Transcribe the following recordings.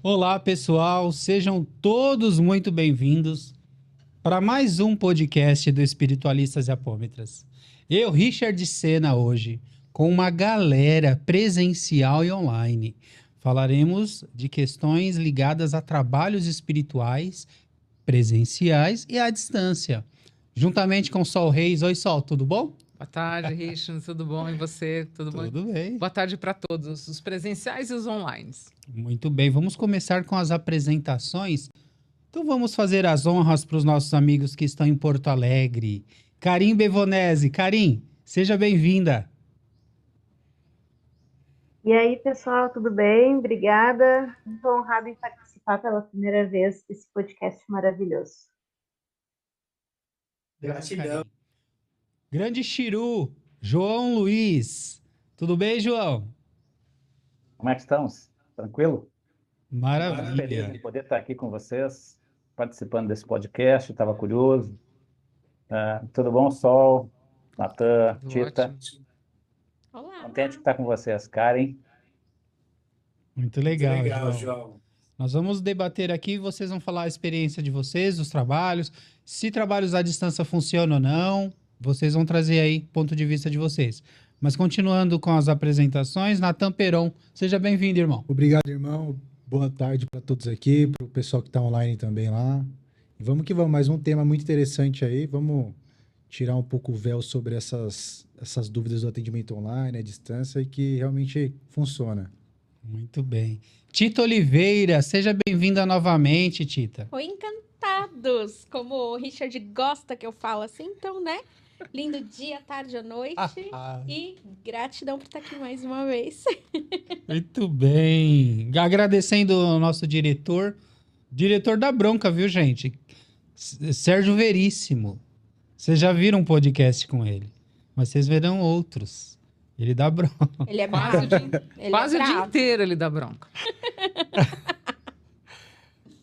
Olá, pessoal, sejam todos muito bem-vindos para mais um podcast do Espiritualistas e Apômetras. Eu, Richard Sena, hoje, com uma galera presencial e online. Falaremos de questões ligadas a trabalhos espirituais, presenciais e à distância. Juntamente com Sol Reis. Oi, Sol, tudo bom? Boa tarde, Richard, tudo bom? E você, tudo bom? Tudo bem. Boa tarde para todos, os presenciais e os online. Muito bem, vamos começar com as apresentações. Então vamos fazer as honras para os nossos amigos que estão em Porto Alegre. Karim Bevonese. Karim, seja bem-vinda. E aí, pessoal, tudo bem? Obrigada. Muito honrada em participar pela primeira vez desse podcast maravilhoso. Gratidão. Grande Chiru, João Luiz. Tudo bem, João? Como é que estamos? Tranquilo? Maravilha. Feliz de poder estar aqui com vocês, participando desse podcast, estava curioso. Tudo bom, Sol, Natan, Tita? Ótimo. Olá. Contente de estar com vocês, Karen. Muito legal, João. Nós vamos debater aqui, vocês vão falar a experiência de vocês, os trabalhos, se trabalhos à distância funcionam ou não, vocês vão trazer aí ponto de vista de vocês. Mas continuando com as apresentações, Natan Peron, seja bem-vindo, irmão. Obrigado, irmão. Boa tarde para todos aqui, para o pessoal que está online também lá. E vamos que vamos, mais um tema muito interessante aí. Vamos tirar um pouco o véu sobre essas dúvidas do atendimento online, à distância, e que realmente funciona. Muito bem. Tita Oliveira, seja bem-vinda novamente, Tita. Oi, encantados! Como o Richard gosta que eu falo assim, então, né? Lindo dia, tarde ou noite. E gratidão por estar aqui mais uma vez. Muito bem. Agradecendo o nosso diretor da bronca, viu, gente? Sérgio Veríssimo. Vocês já viram um podcast com ele, mas vocês verão outros. Ele dá bronca. Ele é bravo. Quase o dia inteiro ele dá bronca.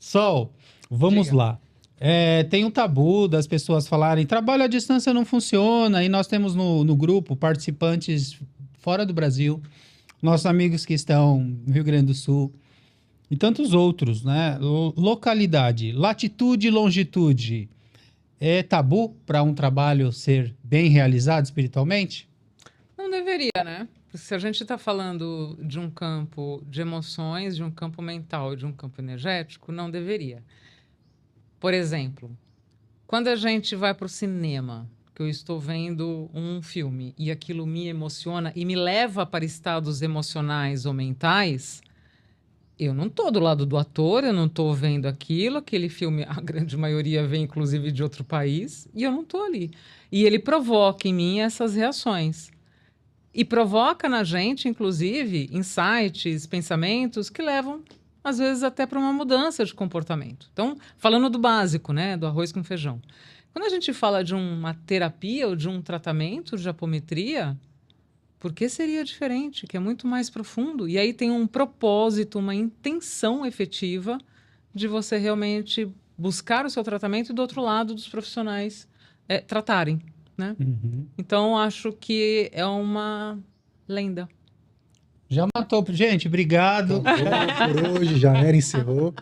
Sol, vamos Diga. lá. Tem um tabu das pessoas falarem trabalho à distância não funciona, e nós temos no grupo participantes fora do Brasil, nossos amigos que estão no Rio Grande do Sul e tantos outros, né? Localidade, latitude e longitude. É tabu para um trabalho ser bem realizado espiritualmente? Não deveria, né? Porque se a gente está falando de um campo de emoções, de um campo mental, de um campo energético, não deveria. Por exemplo, quando a gente vai para o cinema, que eu estou vendo um filme e aquilo me emociona e me leva para estados emocionais ou mentais, eu não estou do lado do ator, eu não estou vendo aquilo, aquele filme, a grande maioria vem inclusive de outro país, e eu não estou ali. E ele provoca em mim essas reações. E provoca na gente, inclusive, insights, pensamentos que levam, às vezes, até para uma mudança de comportamento. Então, falando do básico, né, do arroz com feijão. Quando a gente fala de uma terapia ou de um tratamento de apometria, por que seria diferente? Que é muito mais profundo. E aí tem um propósito, uma intenção efetiva de você realmente buscar o seu tratamento e, do outro lado, dos profissionais tratarem, né? Uhum. Então, acho que é uma lenda. Já matou. Gente, obrigado. Por hoje, já era, encerrou.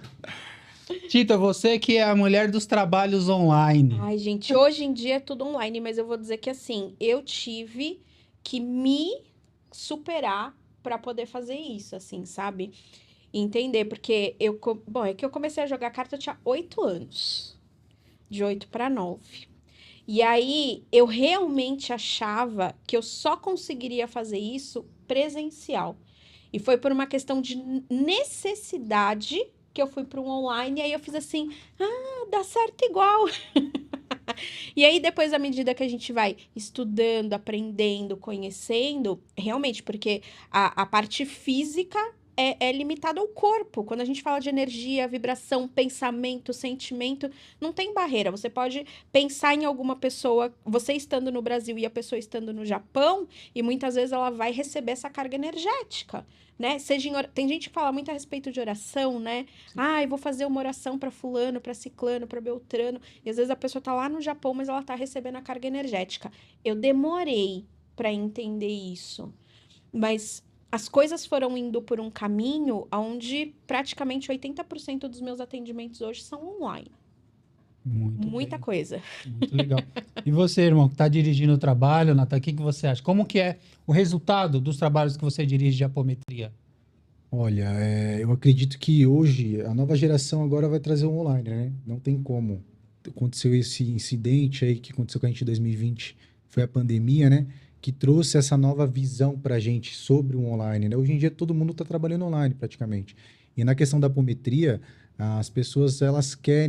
Tita, você que é a mulher dos trabalhos online. Ai, gente, hoje em dia é tudo online, mas eu vou dizer que assim, eu tive que me superar para poder fazer isso, assim, sabe? Entender, porque bom, é que eu comecei a jogar carta, eu tinha 8 anos. De 8 para 9. E aí, eu realmente achava que eu só conseguiria fazer isso presencial. E foi por uma questão de necessidade que eu fui para um online. E aí eu fiz assim, dá certo igual. E aí, depois, à medida que a gente vai estudando, aprendendo, conhecendo, realmente, porque a parte física é limitada ao corpo. Quando a gente fala de energia, vibração, pensamento, sentimento, não tem barreira. Você pode pensar em alguma pessoa, você estando no Brasil e a pessoa estando no Japão, e muitas vezes ela vai receber essa carga energética, né? Tem gente que fala muito a respeito de oração, né? Eu vou fazer uma oração para fulano, para ciclano, para beltrano. E às vezes a pessoa tá lá no Japão, mas ela tá recebendo a carga energética. Eu demorei para entender isso. Mas as coisas foram indo por um caminho onde praticamente 80% dos meus atendimentos hoje são online. Muito Muita bem, coisa. muito legal. E você, irmão, que está dirigindo o trabalho, Natan, o que que você acha? Como que é o resultado dos trabalhos que você dirige de apometria? Olha, eu acredito que hoje a nova geração agora vai trazer o online, né? Não tem como. Aconteceu esse incidente aí que aconteceu com a gente em 2020, foi a pandemia, né? Que trouxe essa nova visão para a gente sobre o online, né? Hoje em dia todo mundo está trabalhando online praticamente. E na questão da apometria, as pessoas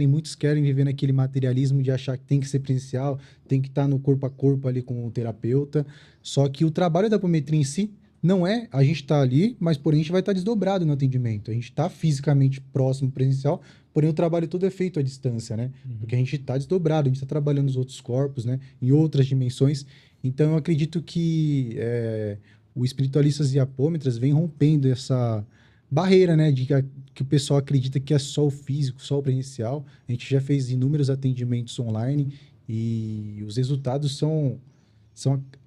muitos querem viver naquele materialismo de achar que tem que ser presencial, tem que estar no corpo a corpo ali com o terapeuta. Só que o trabalho da apometria em si não é, a gente está ali, mas porém a gente vai estar desdobrado no atendimento. A gente está fisicamente próximo presencial, porém o trabalho todo é feito à distância, né? Porque a gente está desdobrado, a gente está trabalhando os outros corpos, né? Em outras dimensões. Então eu acredito que o espiritualistas e apômetras vem rompendo essa barreira, né? Que o pessoal acredita que é só o físico, só o presencial. A gente já fez inúmeros atendimentos online e os resultados são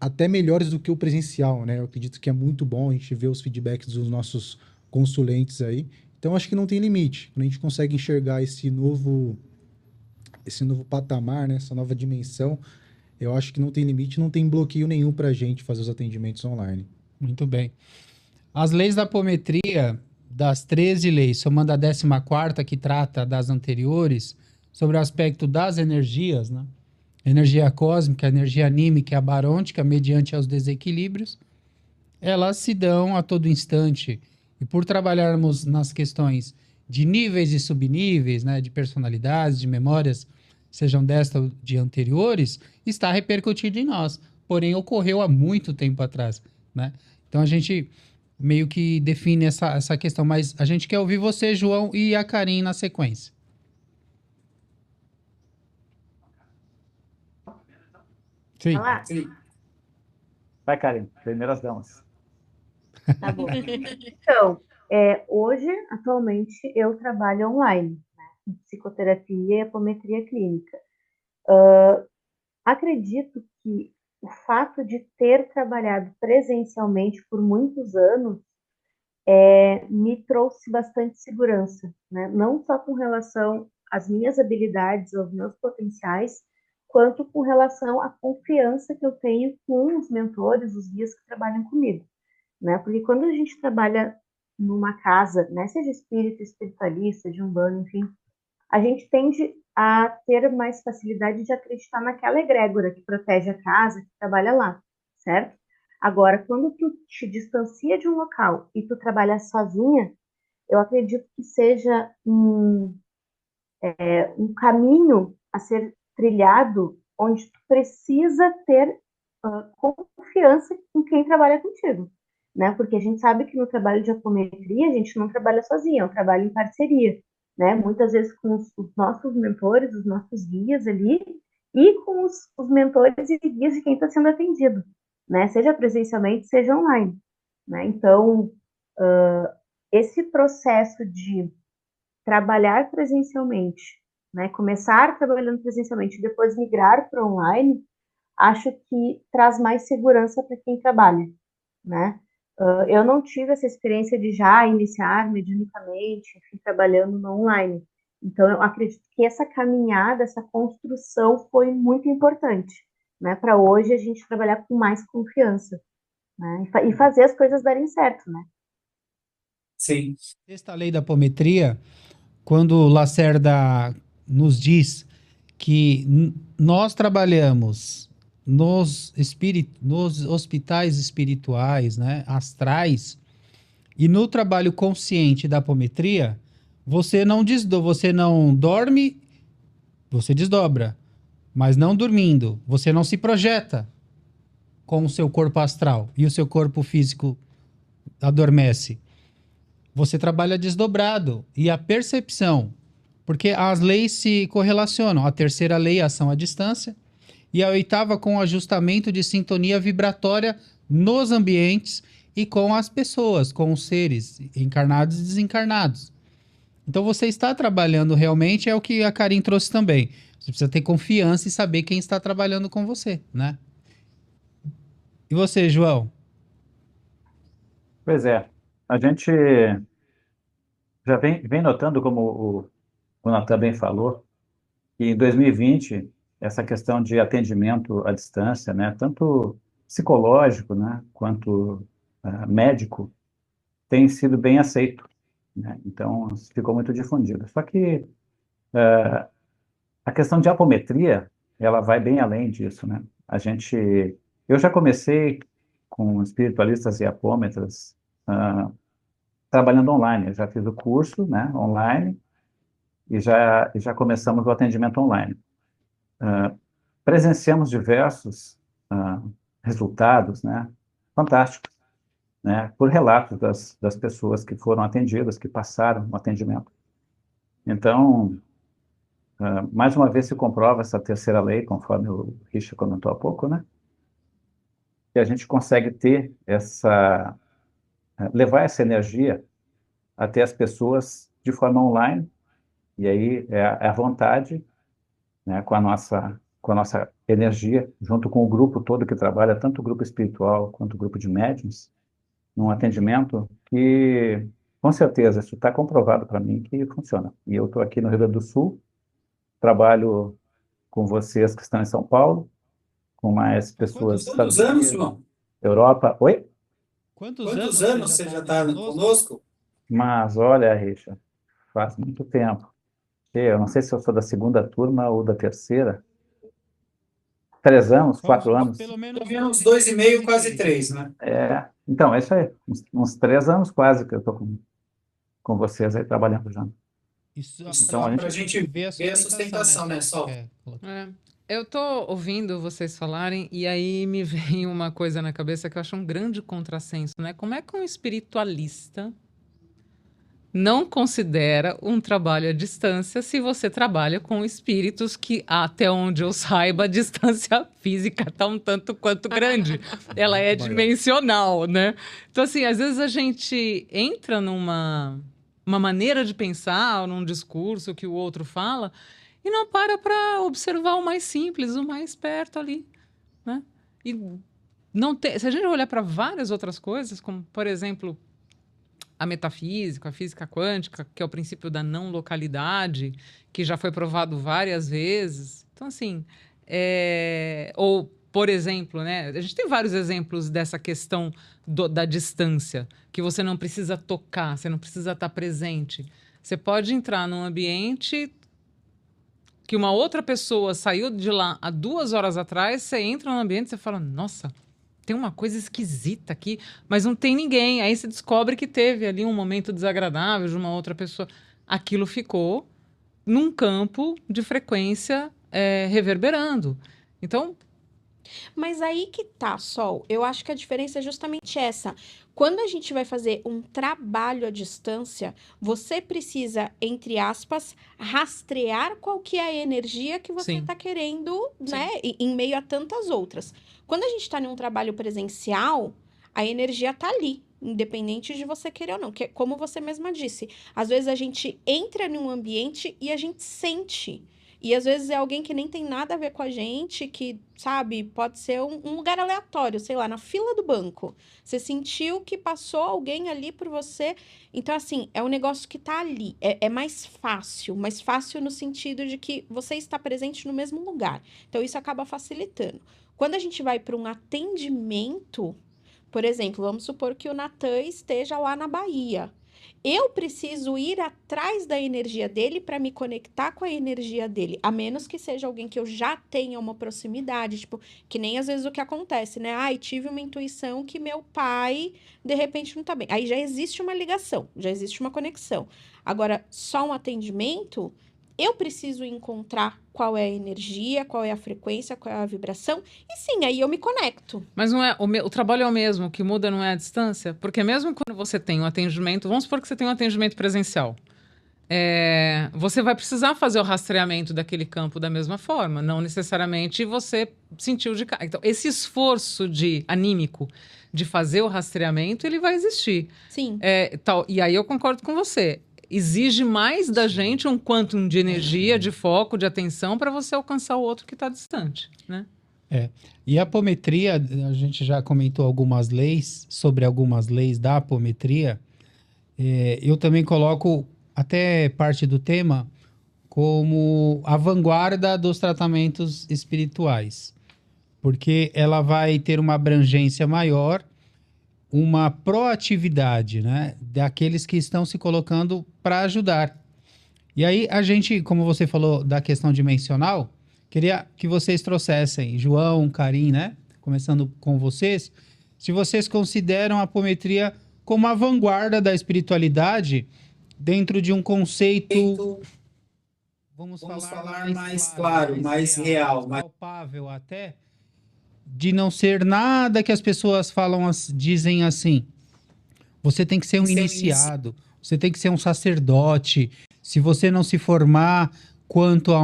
até melhores do que o presencial, né? Eu acredito que é muito bom a gente ver os feedbacks dos nossos consulentes aí. Então, acho que não tem limite. Quando a gente consegue enxergar esse novo patamar, né? Essa nova dimensão, eu acho que não tem limite, não tem bloqueio nenhum para a gente fazer os atendimentos online. Muito bem. As leis da apometria, das 13 leis, somando a 14ª, que trata das anteriores, sobre o aspecto das energias, né? Energia cósmica, energia anímica e a barôntica, mediante aos desequilíbrios, elas se dão a todo instante. E por trabalharmos nas questões de níveis e subníveis, né, de personalidades, de memórias, sejam desta ou de anteriores, está repercutindo em nós. Porém, ocorreu há muito tempo atrás, né? Então, a gente meio que define essa questão. Mas a gente quer ouvir você, João, e a Karen na sequência. Sim. Olá, Vai, Karen, primeiras damas. tá bom. Então, hoje, atualmente, eu trabalho online, né, em psicoterapia e apometria clínica. Acredito que o fato de ter trabalhado presencialmente por muitos anos me trouxe bastante segurança, né? Não só com relação às minhas habilidades, aos meus potenciais, quanto com relação à confiança que eu tenho com os mentores, os guias que trabalham comigo, né? Porque quando a gente trabalha numa casa, né, seja espírita, espiritualista, de umbanda, enfim, a gente tende a ter mais facilidade de acreditar naquela egrégora que protege a casa, que trabalha lá, certo? Agora, quando tu te distancia de um local e tu trabalha sozinha, eu acredito que seja um caminho a ser trilhado onde tu precisa ter confiança em quem trabalha contigo, né? Porque a gente sabe que no trabalho de apometria a gente não trabalha sozinho, é um trabalho em parceria, né? Muitas vezes com os nossos mentores, os nossos guias ali, e com os mentores e guias de quem está sendo atendido, né? Seja presencialmente, seja online, né? Então, esse processo de trabalhar presencialmente, né? Começar trabalhando presencialmente e depois migrar para online, acho que traz mais segurança para quem trabalha, né? Eu não tive essa experiência de já iniciar mediunicamente, enfim, trabalhando no online. Então, eu acredito que essa caminhada, essa construção foi muito importante, né? Para hoje a gente trabalhar com mais confiança, né? E fazer as coisas darem certo, né? Sim. Esta lei da apometria, quando Lacerda nos diz que nós trabalhamos nos hospitais espirituais, né, astrais, e no trabalho consciente da apometria, você não dorme, você desdobra, mas não dormindo, você não se projeta com o seu corpo astral e o seu corpo físico adormece. Você trabalha desdobrado e a percepção, porque as leis se correlacionam. A terceira lei, ação à distância, e a oitava com ajustamento de sintonia vibratória nos ambientes e com as pessoas, com os seres encarnados e desencarnados. Então você está trabalhando realmente, é o que a Karen trouxe também. Você precisa ter confiança e saber quem está trabalhando com você, né? E você, João? Pois é, a gente já vem notando, como o Natan bem falou, que em 2020, essa questão de atendimento à distância, né, tanto psicológico, né, quanto médico, tem sido bem aceito, né? Então, ficou muito difundido. Só que a questão de apometria, ela vai bem além disso, né? Eu já comecei com espiritualistas e apômetras trabalhando online. Eu já fiz o curso, né, online e já começamos o atendimento online. Presenciamos diversos resultados, né, fantásticos, né, por relatos das pessoas que foram atendidas, que passaram o atendimento. Então, mais uma vez se comprova essa terceira lei, conforme o Richard comentou há pouco, né? Que a gente consegue levar essa energia até as pessoas de forma online, e aí é a vontade, né, com a nossa energia, junto com o grupo todo que trabalha, tanto o grupo espiritual quanto o grupo de médiuns, num atendimento que, com certeza, isso está comprovado para mim que funciona. E eu estou aqui no Rio Grande do Sul, trabalho com vocês que estão em São Paulo, com mais pessoas dos Estados Quantos Unidos, João? Europa. Oi? Quantos anos você já está conosco? Mas olha, Richard, faz muito tempo. Eu não sei se eu sou da segunda turma ou da terceira. 3 anos, 4 anos. Pelo menos Uns 2,5, quase 3, né? Então, é isso aí. Uns 3 anos quase que eu estou com vocês aí trabalhando já. Então, para a gente ver a sustentação, né, Sol? Eu tô ouvindo vocês falarem e aí me vem uma coisa na cabeça que eu acho um grande contrassenso, né? Como é que um espiritualista não considera um trabalho à distância se você trabalha com espíritos que, até onde eu saiba, a distância física está um tanto quanto grande. Ela é dimensional, né? Então, assim, às vezes a gente entra numa maneira de pensar, ou num discurso que o outro fala, e não para observar o mais simples, o mais perto ali, né? E não tem, se a gente olhar para várias outras coisas, como, por exemplo, a metafísica, a física quântica, que é o princípio da não localidade, que já foi provado várias vezes. Então, assim, ou, por exemplo, né, a gente tem vários exemplos dessa questão da distância, que você não precisa tocar, você não precisa estar presente. Você pode entrar num ambiente que uma outra pessoa saiu de lá há 2 horas atrás, você entra no ambiente e você fala, nossa, tem uma coisa esquisita aqui, mas não tem ninguém. Aí você descobre que teve ali um momento desagradável de uma outra pessoa. Aquilo ficou num campo de frequência reverberando. Então... Mas aí que tá, Sol. Eu acho que a diferença é justamente essa. Quando a gente vai fazer um trabalho à distância, você precisa, entre aspas, rastrear qual que é a energia que você está querendo, né? Em meio a tantas outras. Quando a gente está em um trabalho presencial, a energia tá ali, independente de você querer ou não. Que, como você mesma disse, às vezes a gente entra num ambiente e a gente sente. E às vezes é alguém que nem tem nada a ver com a gente, que, sabe, pode ser um lugar aleatório, sei lá, na fila do banco. Você sentiu que passou alguém ali por você. Então, assim, é um negócio que tá ali. É mais fácil no sentido de que você está presente no mesmo lugar. Então, isso acaba facilitando. Quando a gente vai para um atendimento, por exemplo, vamos supor que o Natan esteja lá na Bahia. Eu preciso ir atrás da energia dele para me conectar com a energia dele, a menos que seja alguém que eu já tenha uma proximidade, tipo, que nem às vezes o que acontece, né? Ai, tive uma intuição que meu pai, de repente, não tá bem. Aí já existe uma ligação, já existe uma conexão. Agora, só um atendimento, eu preciso encontrar qual é a energia, qual é a frequência, qual é a vibração, e sim, aí eu me conecto. Mas não é o trabalho é o mesmo, o que muda não é a distância? Porque mesmo quando você tem um atendimento, vamos supor que você tem um atendimento presencial, você vai precisar fazer o rastreamento daquele campo da mesma forma, não necessariamente você sentiu de cá. Então, esse esforço anímico de fazer o rastreamento, ele vai existir. Sim. E aí eu concordo com você. Exige mais da gente um quantum de energia, de foco, de atenção para você alcançar o outro que está distante, né? E a apometria, a gente já comentou algumas leis, sobre algumas leis da apometria. Eu também coloco até parte do tema como a vanguarda dos tratamentos espirituais, porque ela vai ter uma abrangência maior, uma proatividade, né, daqueles que estão se colocando para ajudar. E aí a gente, como você falou da questão dimensional, queria que vocês trouxessem, João, Karim, né, começando com vocês, se vocês consideram a apometria como a vanguarda da espiritualidade dentro de um conceito, vamos falar mais claro, mais real, mais palpável até, de não ser nada que as pessoas falam, dizem assim. Você tem que ser um iniciado, você tem que ser um sacerdote. Se você não se formar quanto a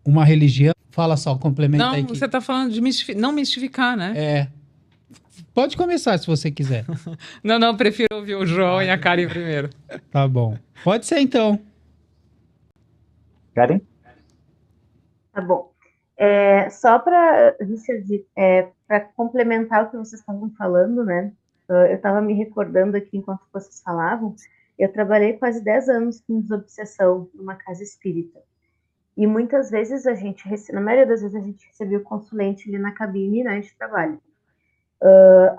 uma religião, fala só, complementa aí Não, que você está falando de não mistificar, né? pode começar se você quiser. Não, prefiro ouvir o João e a Karen primeiro. Tá bom. Pode ser então. Karen? Tá bom. Só para, Richard, para complementar o que vocês estavam falando, né? Eu estava me recordando aqui enquanto vocês falavam, eu trabalhei quase 10 anos com desobsessão numa casa espírita. E muitas vezes na maioria das vezes a gente recebia o consulente ali na cabine, né, de trabalho.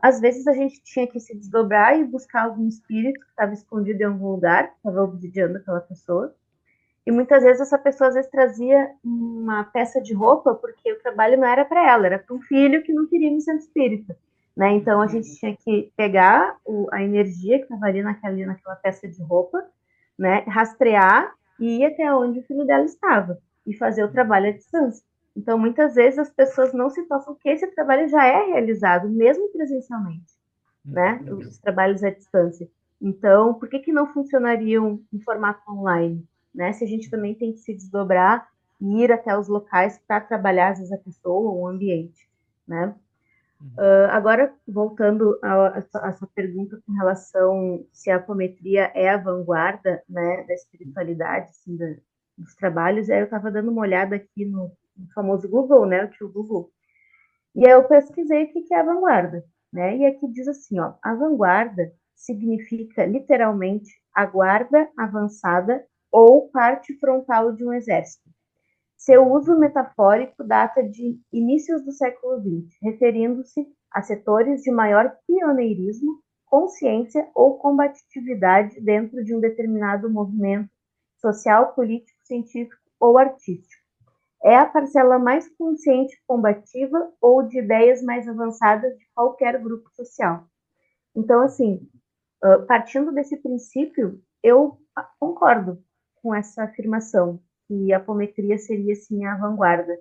Às vezes a gente tinha que se desdobrar e buscar algum espírito que estava escondido em algum lugar, que estava obsidiando aquela pessoa. E muitas vezes essa pessoa às vezes trazia uma peça de roupa porque o trabalho não era para ela, era para um filho que não queria ir no centro espírita, né? Então a gente tinha que pegar a energia que estava ali naquela peça de roupa, né? Rastrear e ir até onde o filho dela estava e fazer o trabalho à distância. Então muitas vezes as pessoas não se tocam que esse trabalho já é realizado mesmo presencialmente, né? Os trabalhos à distância. Então, por que não funcionariam em formato online? Né? Se a gente também tem que se desdobrar e ir até os locais para trabalhar, às vezes, a pessoa ou o ambiente, né? Agora, voltando a essa pergunta com relação se a apometria é a vanguarda, né, da espiritualidade, assim, dos trabalhos, eu estava dando uma olhada aqui no famoso Google, né, o tio Google, e aí eu pesquisei o que é a vanguarda, né, e aqui diz assim, ó, a vanguarda significa literalmente a guarda avançada ou parte frontal de um exército. Seu uso metafórico data de inícios do século XX, referindo-se a setores de maior pioneirismo, consciência ou combatividade dentro de um determinado movimento social, político, científico ou artístico. É a parcela mais consciente e combativa ou de ideias mais avançadas de qualquer grupo social. Então, assim, partindo desse princípio, eu concordo com essa afirmação, que a apometria seria, sim, a vanguarda,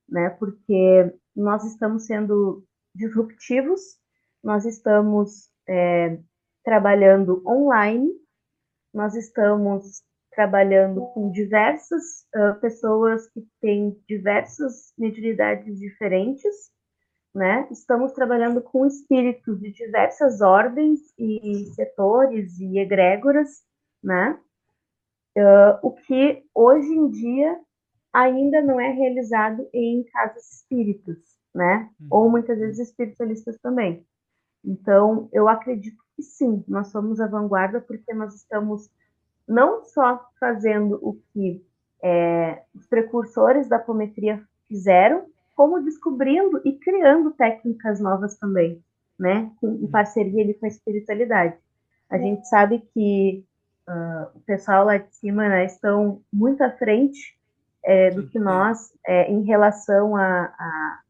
né? Porque nós estamos sendo disruptivos, nós estamos trabalhando online, nós estamos trabalhando com diversas pessoas que têm diversas mediunidades diferentes, né? Estamos trabalhando com espíritos de diversas ordens e setores e egrégoras, né? O que hoje em dia ainda não é realizado em casas espíritas, né? Ou muitas vezes espiritualistas também. Então, eu acredito que sim, nós somos a vanguarda porque nós estamos não só fazendo o que os precursores da apometria fizeram, como descobrindo e criando técnicas novas também, né? Em parceria ali com a espiritualidade. A gente sabe que o pessoal lá de cima, né, estão muito à frente do que nós em relação à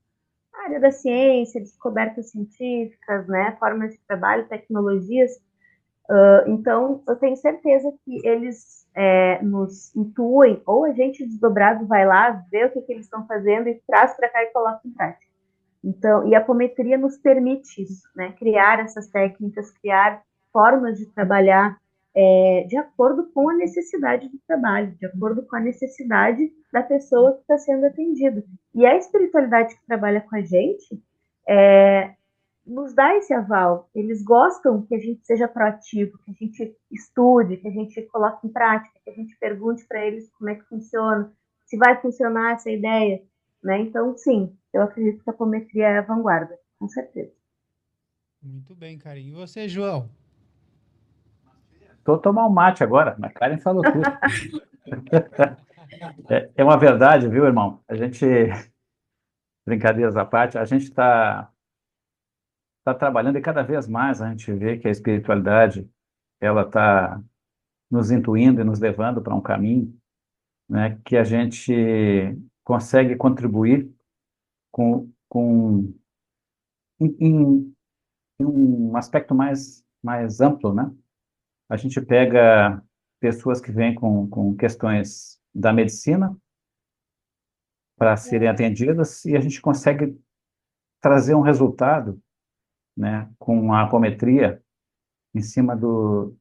área da ciência, descobertas científicas, né, formas de trabalho, tecnologias. Então, eu tenho certeza que eles nos intuem, ou a gente desdobrado vai lá, vê o que eles estão fazendo e traz para cá e coloca em prática. Então, e a apometria nos permite isso, né? Criar essas técnicas, criar formas de trabalhar de acordo com a necessidade do trabalho, de acordo com a necessidade da pessoa que está sendo atendida. E a espiritualidade que trabalha com a gente nos dá esse aval. Eles gostam que a gente seja proativo, que a gente estude, que a gente coloque em prática, que a gente pergunte para eles como é que funciona, se vai funcionar essa ideia, né? Então, sim, eu acredito que a apometria é a vanguarda, com certeza. Muito bem, Karen. E você, João? Estou tomando um mate agora, mas Karen falou tudo. É uma verdade, viu, irmão? A gente, brincadeiras à parte, a gente tá trabalhando e cada vez mais a gente vê que a espiritualidade ela está nos intuindo e nos levando para um caminho, né, que a gente consegue contribuir com em um aspecto mais amplo, né? A gente pega pessoas que vêm com questões da medicina para serem atendidas e a gente consegue trazer um resultado, né, com a apometria em cima do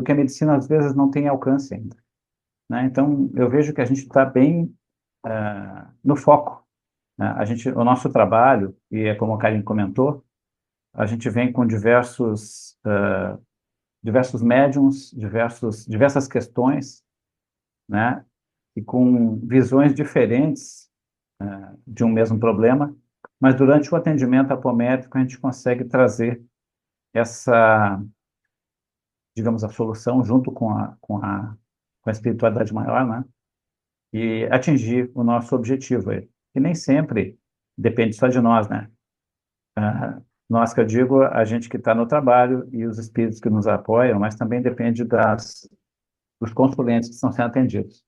que a medicina às vezes não tem alcance ainda, né? Então, eu vejo que a gente está bem no foco, né? O nosso trabalho, e é como a Karen comentou, a gente vem com diversos médiums, diversas questões, né? E com visões diferentes de um mesmo problema, mas durante o atendimento apométrico a gente consegue trazer essa, digamos, a solução junto com a espiritualidade maior, né? E atingir o nosso objetivo aí. Que nem sempre depende só de nós, né? Nós, que eu digo, a gente que está no trabalho e os espíritos que nos apoiam, mas também depende dos consulentes que estão sendo atendidos.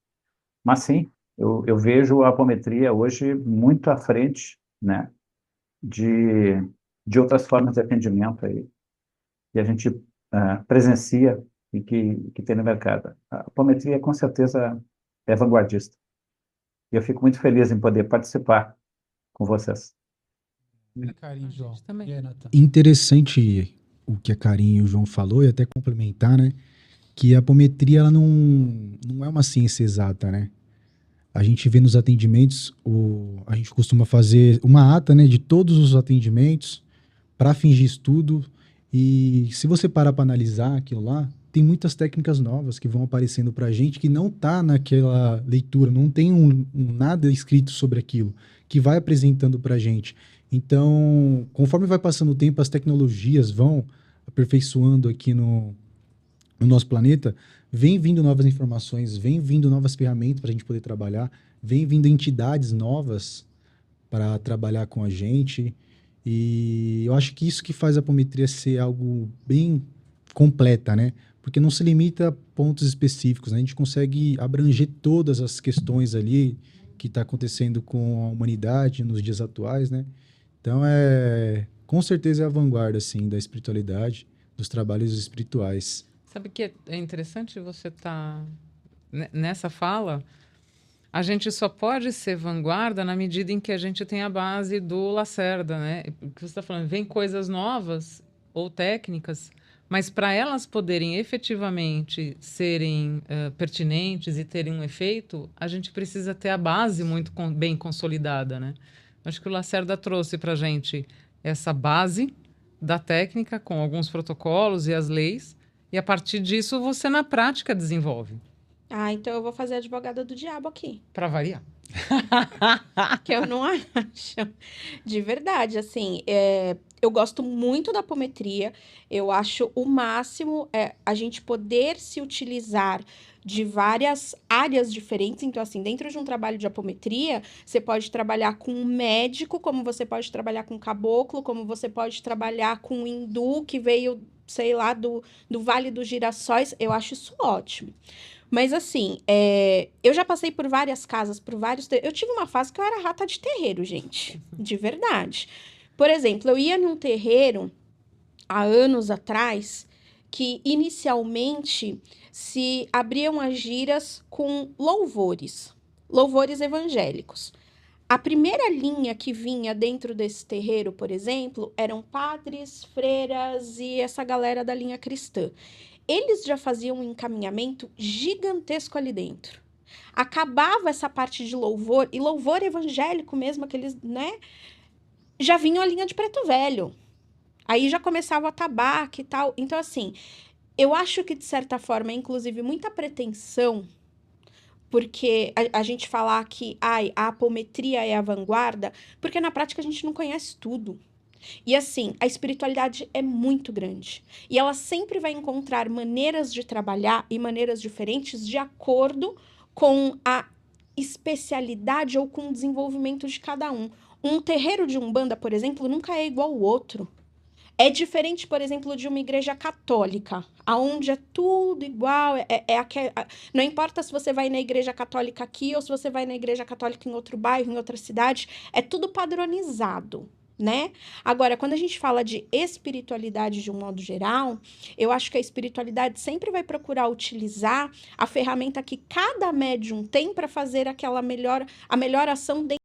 Mas sim, eu vejo a apometria hoje muito à frente, né, de outras formas de atendimento aí, que a gente presencia e que tem no mercado. A apometria, com certeza, é vanguardista. E eu fico muito feliz em poder participar com vocês. Karen, A João. gente também. E aí, Nathan? Interessante o que a Karen e o João falou, e até complementar, né? Que a apometria ela não é uma ciência exata, né? A gente vê nos atendimentos, a gente costuma fazer uma ata, né, de todos os atendimentos para fingir estudo. E se você parar para analisar aquilo lá, tem muitas técnicas novas que vão aparecendo para a gente que não tá naquela leitura, não tem nada escrito sobre aquilo que vai apresentando para a gente. Então, conforme vai passando o tempo, as tecnologias vão aperfeiçoando aqui no nosso planeta, vem vindo novas informações, vem vindo novas ferramentas para a gente poder trabalhar, vem vindo entidades novas para trabalhar com a gente. E eu acho que isso que faz a apometria ser algo bem completa, né? Porque não se limita a pontos específicos, né? A gente consegue abranger todas as questões ali que está acontecendo com a humanidade nos dias atuais, né? Então, com certeza é a vanguarda, assim, da espiritualidade, dos trabalhos espirituais. Sabe que é interessante você estar nessa fala? A gente só pode ser vanguarda na medida em que a gente tem a base do Lacerda, né? O que você está falando, vem coisas novas ou técnicas, mas para elas poderem efetivamente serem pertinentes e terem um efeito, a gente precisa ter a base muito bem consolidada, né? Acho que o Lacerda trouxe para a gente essa base da técnica com alguns protocolos e as leis, e a partir disso você na prática desenvolve. Ah, então eu vou fazer a advogada do diabo aqui. Para variar. Que eu não acho. De verdade, assim, eu gosto muito da apometria. Eu acho o máximo a gente poder se utilizar de várias áreas diferentes. Então, assim, dentro de um trabalho de apometria, você pode trabalhar com um médico, como você pode trabalhar com um caboclo, como você pode trabalhar com um hindu que veio, sei lá, do Vale dos Girassóis. Eu acho isso ótimo. Mas assim, eu já passei por várias casas, por vários... Eu tive uma fase que eu era rata de terreiro, gente. De verdade. Por exemplo, eu ia num terreiro, há anos atrás, que inicialmente se abriam as giras com louvores. Louvores evangélicos. A primeira linha que vinha dentro desse terreiro, por exemplo, eram padres, freiras e essa galera da linha cristã. Eles já faziam um encaminhamento gigantesco ali dentro. Acabava essa parte de louvor, e louvor evangélico mesmo, aqueles, né? Já vinham a linha de preto velho. Aí já começava o atabaque e tal. Então, assim, eu acho que, de certa forma, é inclusive muita pretensão porque a gente falar que ai, a apometria é a vanguarda, porque na prática a gente não conhece tudo. E assim, a espiritualidade é muito grande. E ela sempre vai encontrar maneiras de trabalhar e maneiras diferentes de acordo com a especialidade ou com o desenvolvimento de cada um. Um terreiro de Umbanda, por exemplo, nunca é igual ao outro. É diferente, por exemplo, de uma igreja católica, aonde é tudo igual, não importa se você vai na igreja católica aqui ou se você vai na igreja católica em outro bairro, em outra cidade, é tudo padronizado, né? Agora, quando a gente fala de espiritualidade de um modo geral, eu acho que a espiritualidade sempre vai procurar utilizar a ferramenta que cada médium tem para fazer a melhor ação dentro